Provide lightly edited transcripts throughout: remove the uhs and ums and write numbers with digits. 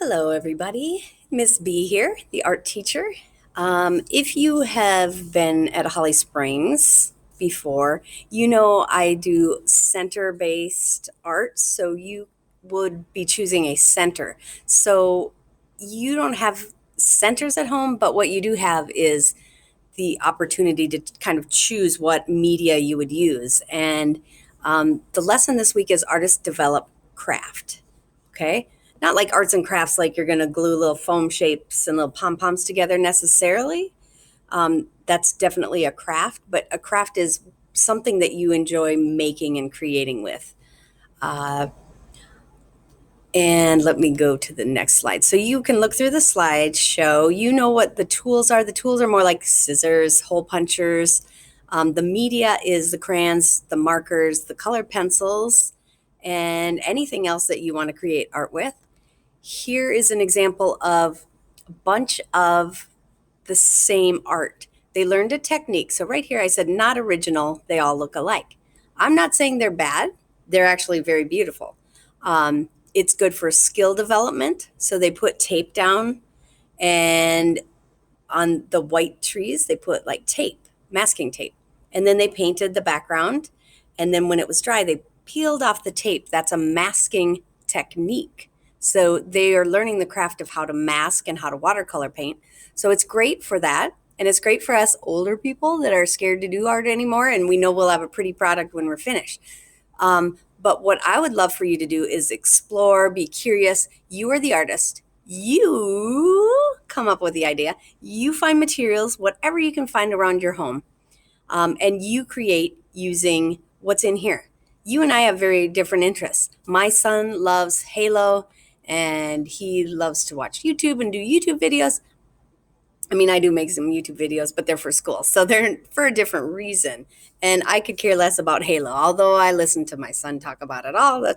Hello, everybody. Miss B here, the art teacher. If you have been at Holly Springs before, you know I do center based art, so you would be choosing a center. So you don't have centers at home, but what you do have is the opportunity to kind of choose what media you would use. And the lesson this week is artists develop craft. Okay. Not like arts and crafts, like you're going to glue little foam shapes and little pom poms together necessarily. That's definitely a craft, but a craft is something that you enjoy making and creating with. Uh, and let me go to the next slide. So you can look through the slideshow. You know what the tools are. The tools are more like scissors, hole punchers. The media is the crayons, the markers, the colored pencils, and anything else that you want to create art with. Here is an example of a bunch of the same art. They learned a technique. So right here I said not original, they all look alike. I'm not saying they're bad. They're actually very beautiful. It's good for skill development. So they put tape down, and on the white trees they put like tape, masking tape. And then they painted the background. And then when it was dry, they peeled off the tape. That's a masking technique. So they are learning the craft of how to mask and how to watercolor paint. So it's great for that. And it's great for us older people that are scared to do art anymore. And we know we'll have a pretty product when we're finished. But what I would love for you to do is explore, be curious. You are the artist. You come up with the idea. You find materials, whatever you can find around your home, and you create using what's in here. You and I have very different interests. My son loves Halo, and he loves to watch YouTube and do YouTube videos. I mean, I do make some YouTube videos, but they're for school. So they're for a different reason. And I could care less about Halo, although I listen to my son talk about it all the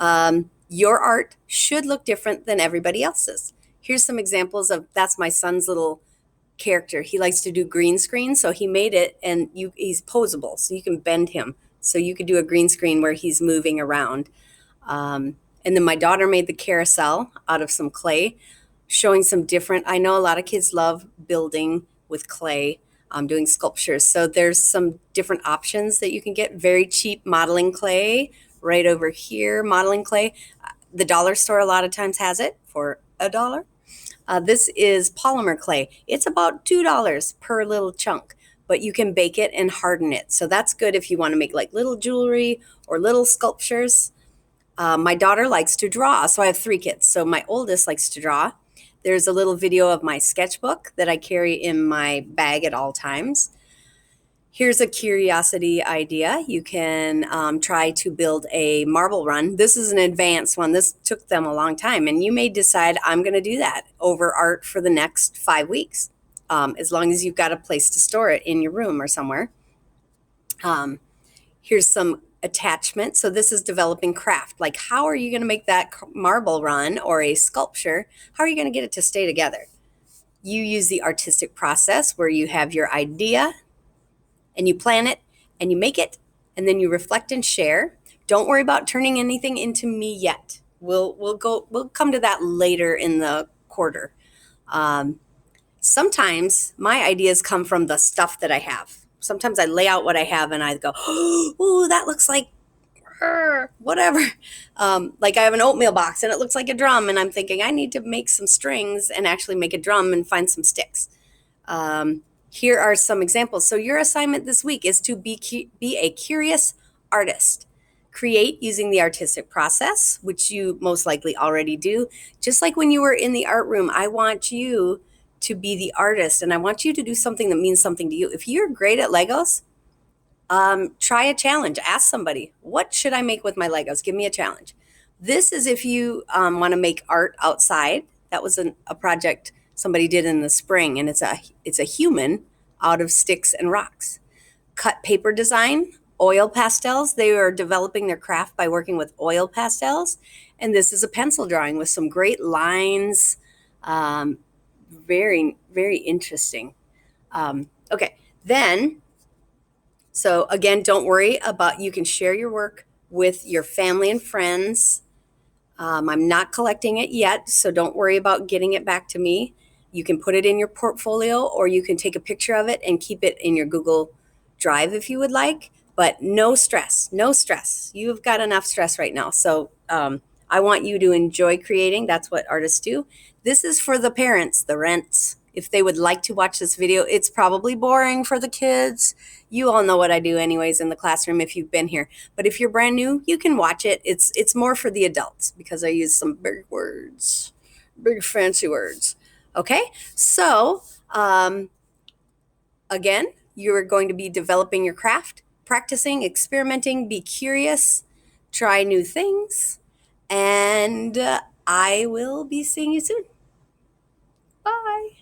time. Your art should look different than everybody else's. Here's some examples of that's my son's little character. He likes to do green screen, so he made it, and he's posable, so you can bend him. So you could do a green screen where he's moving around. And then my daughter made the carousel out of some clay, showing some different. I know a lot of kids love building with clay, doing sculptures. So there's some different options that you can get. Very cheap modeling clay right over here, modeling clay. The dollar store a lot of times has it for $1. This is polymer clay. It's about $2 per little chunk, but you can bake it and harden it. So that's good if you want to make like little jewelry or little sculptures. My daughter likes to draw. So I have 3 kids. So my oldest likes to draw. There's a little video of my sketchbook that I carry in my bag at all times. Here's a curiosity idea. You can try to build a marble run. This is an advanced one. This took them a long time. And you may decide, I'm going to do that over art for the next 5 weeks, as long as you've got a place to store it in your room or somewhere. Here's some attachment. So this is developing craft. Like, how are you going to make that marble run or a sculpture? How are you going to get it to stay together? You use the artistic process where you have your idea and you plan it and you make it, and then you reflect and share. Don't worry about turning anything into me yet. We'll come to that later in the quarter. Sometimes my ideas come from the stuff that I have. Sometimes I lay out what I have and I go, oh, that looks like whatever. Like I have an oatmeal box and it looks like a drum, and I'm thinking I need to make some strings and actually make a drum and find some sticks. Here are some examples. So your assignment this week is to be a curious artist. Create using the artistic process, which you most likely already do. Just like when you were in the art room, I want you to be the artist, and I want you to do something that means something to you. If you're great at Legos, try a challenge. Ask somebody, what should I make with my Legos? Give me a challenge. This is if you want to make art outside. That was a project somebody did in the spring, and it's a human out of sticks and rocks. Cut paper design, oil pastels. They are developing their craft by working with oil pastels. And this is a pencil drawing with some great lines. Very, very interesting. Okay, then, so again, don't worry about, you can share your work with your family and friends. I'm not collecting it yet, so don't worry about getting it back to me. You can put it in your portfolio or you can take a picture of it and keep it in your Google Drive if you would like. But no stress, no stress. You've got enough stress right now. So I want you to enjoy creating. That's what artists do. This is for the parents, the rents. If they would like to watch this video, it's probably boring for the kids. You all know what I do anyways in the classroom if you've been here. But if you're brand new, you can watch it. It's more for the adults because I use some big words, big fancy words. Okay, so again, you're going to be developing your craft, practicing, experimenting, be curious, try new things, and I will be seeing you soon. Bye.